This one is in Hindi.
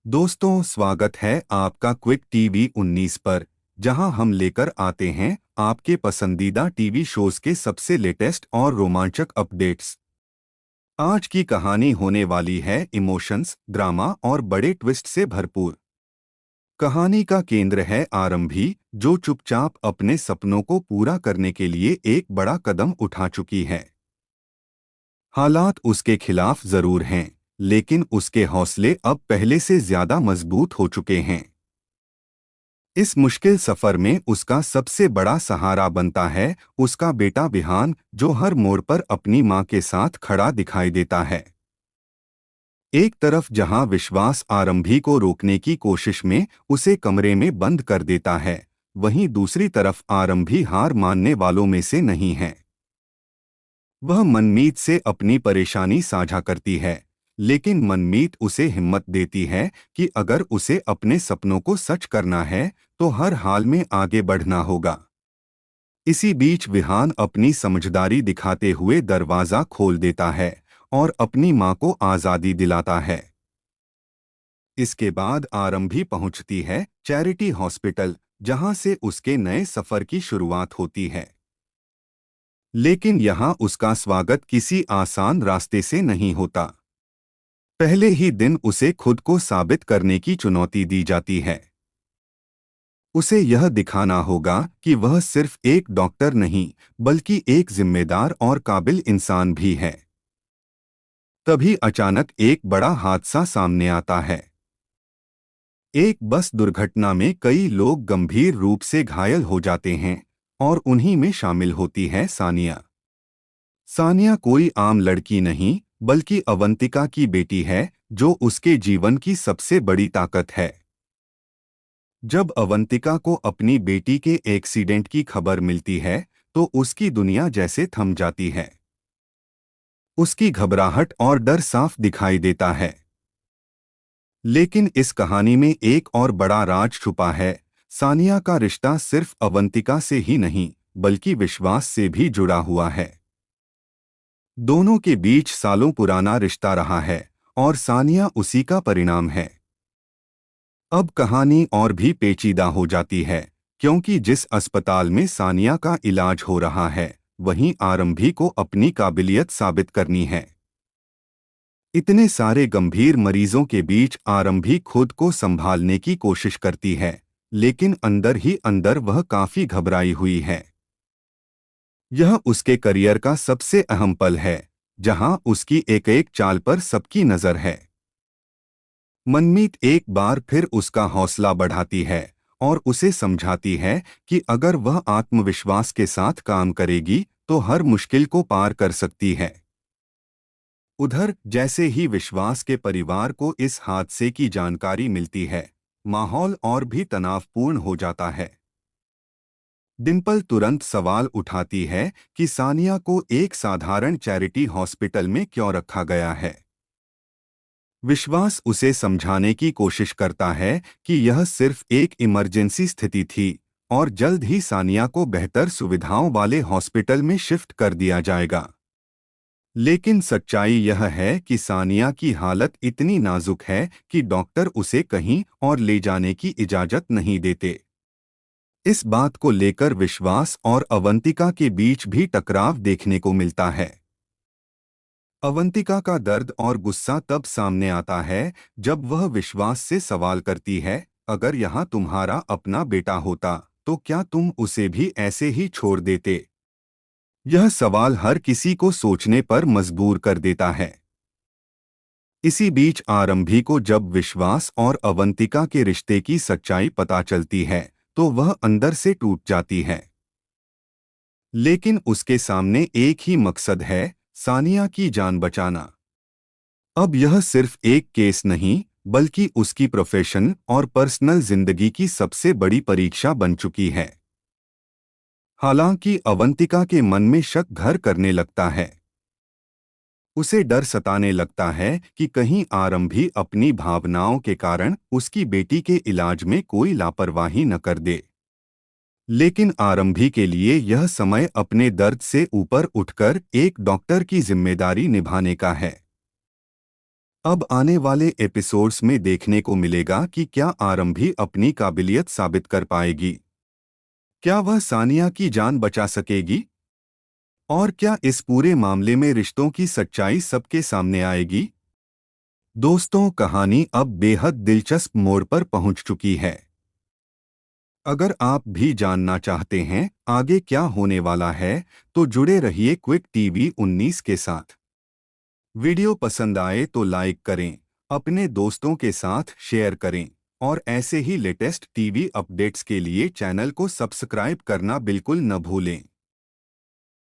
दोस्तों, स्वागत है आपका क्विक टीवी 19 पर, जहां हम लेकर आते हैं आपके पसंदीदा टीवी शोज के सबसे लेटेस्ट और रोमांचक अपडेट्स। आज की कहानी होने वाली है इमोशंस, ड्रामा और बड़े ट्विस्ट से भरपूर। कहानी का केंद्र है आरंभी, जो चुपचाप अपने सपनों को पूरा करने के लिए एक बड़ा कदम उठा चुकी है। हालात उसके खिलाफ जरूर हैं, लेकिन उसके हौसले अब पहले से ज्यादा मजबूत हो चुके हैं। इस मुश्किल सफर में उसका सबसे बड़ा सहारा बनता है उसका बेटा विहान, जो हर मोड़ पर अपनी मां के साथ खड़ा दिखाई देता है। एक तरफ जहां विश्वास आरंभी को रोकने की कोशिश में उसे कमरे में बंद कर देता है, वहीं दूसरी तरफ आरंभी हार मानने वालों में से नहीं है। वह मनमीत से अपनी परेशानी साझा करती है, लेकिन मनमीत उसे हिम्मत देती है कि अगर उसे अपने सपनों को सच करना है तो हर हाल में आगे बढ़ना होगा। इसी बीच विहान अपनी समझदारी दिखाते हुए दरवाजा खोल देता है और अपनी मां को आजादी दिलाता है। इसके बाद आरंभी पहुंचती है चैरिटी हॉस्पिटल, जहां से उसके नए सफर की शुरुआत होती है। लेकिन यहाँ उसका स्वागत किसी आसान रास्ते से नहीं होता। पहले ही दिन उसे खुद को साबित करने की चुनौती दी जाती है। उसे यह दिखाना होगा कि वह सिर्फ एक डॉक्टर नहीं, बल्कि एक जिम्मेदार और काबिल इंसान भी है। तभी अचानक एक बड़ा हादसा सामने आता है। एक बस दुर्घटना में कई लोग गंभीर रूप से घायल हो जाते हैं, और उन्हीं में शामिल होती है सानिया। सानिया कोई आम लड़की नहीं, बल्कि अवंतिका की बेटी है, जो उसके जीवन की सबसे बड़ी ताकत है। जब अवंतिका को अपनी बेटी के एक्सीडेंट की खबर मिलती है, तो उसकी दुनिया जैसे थम जाती है। उसकी घबराहट और डर साफ दिखाई देता है। लेकिन इस कहानी में एक और बड़ा राज छुपा है। सानिया का रिश्ता सिर्फ अवंतिका से ही नहीं, बल्कि विश्वास से भी जुड़ा हुआ है। दोनों के बीच सालों पुराना रिश्ता रहा है, और सानिया उसी का परिणाम है। अब कहानी और भी पेचीदा हो जाती है, क्योंकि जिस अस्पताल में सानिया का इलाज हो रहा है, वहीं आरंभी को अपनी काबिलियत साबित करनी है। इतने सारे गंभीर मरीजों के बीच आरंभी खुद को संभालने की कोशिश करती है, लेकिन अंदर ही अंदर वह काफी घबराई हुई है। यह उसके करियर का सबसे अहम पल है, जहां उसकी एक एक चाल पर सबकी नजर है। मनमीत एक बार फिर उसका हौसला बढ़ाती है और उसे समझाती है कि अगर वह आत्मविश्वास के साथ काम करेगी तो हर मुश्किल को पार कर सकती है। उधर जैसे ही विश्वास के परिवार को इस हादसे की जानकारी मिलती है, माहौल और भी तनावपूर्ण हो जाता है। डिंपल तुरंत सवाल उठाती है कि सानिया को एक साधारण चैरिटी हॉस्पिटल में क्यों रखा गया है। विश्वास उसे समझाने की कोशिश करता है कि यह सिर्फ एक इमरजेंसी स्थिति थी, और जल्द ही सानिया को बेहतर सुविधाओं वाले हॉस्पिटल में शिफ्ट कर दिया जाएगा। लेकिन सच्चाई यह है कि सानिया की हालत इतनी नाजुक है कि डॉक्टर उसे कहीं और ले जाने की इजाजत नहीं देते। इस बात को लेकर विश्वास और अवंतिका के बीच भी टकराव देखने को मिलता है। अवंतिका का दर्द और गुस्सा तब सामने आता है जब वह विश्वास से सवाल करती है, अगर यहाँ तुम्हारा अपना बेटा होता तो क्या तुम उसे भी ऐसे ही छोड़ देते। यह सवाल हर किसी को सोचने पर मजबूर कर देता है। इसी बीच आरंभी को जब विश्वास और अवंतिका के रिश्ते की सच्चाई पता चलती है, तो वह अंदर से टूट जाती है। लेकिन उसके सामने एक ही मकसद है, सानिया की जान बचाना। अब यह सिर्फ एक केस नहीं, बल्कि उसकी प्रोफेशन और पर्सनल जिंदगी की सबसे बड़ी परीक्षा बन चुकी है। हालांकि अवंतिका के मन में शक घर करने लगता है। उसे डर सताने लगता है कि कहीं आरंभी अपनी भावनाओं के कारण उसकी बेटी के इलाज में कोई लापरवाही न कर दे। लेकिन आरंभी के लिए यह समय अपने दर्द से ऊपर उठकर एक डॉक्टर की जिम्मेदारी निभाने का है। अब आने वाले एपिसोड्स में देखने को मिलेगा कि क्या आरंभी अपनी काबिलियत साबित कर पाएगी। क्या वह सानिया की जान बचा सकेगी? और क्या इस पूरे मामले में रिश्तों की सच्चाई सबके सामने आएगी? दोस्तों, कहानी अब बेहद दिलचस्प मोड़ पर पहुंच चुकी है। अगर आप भी जानना चाहते हैं आगे क्या होने वाला है, तो जुड़े रहिए क्विक टीवी 19 के साथ। वीडियो पसंद आए तो लाइक करें, अपने दोस्तों के साथ शेयर करें और ऐसे ही लेटेस्ट टीवी अपडेट्स के लिए चैनल को सब्सक्राइब करना बिल्कुल न भूलें।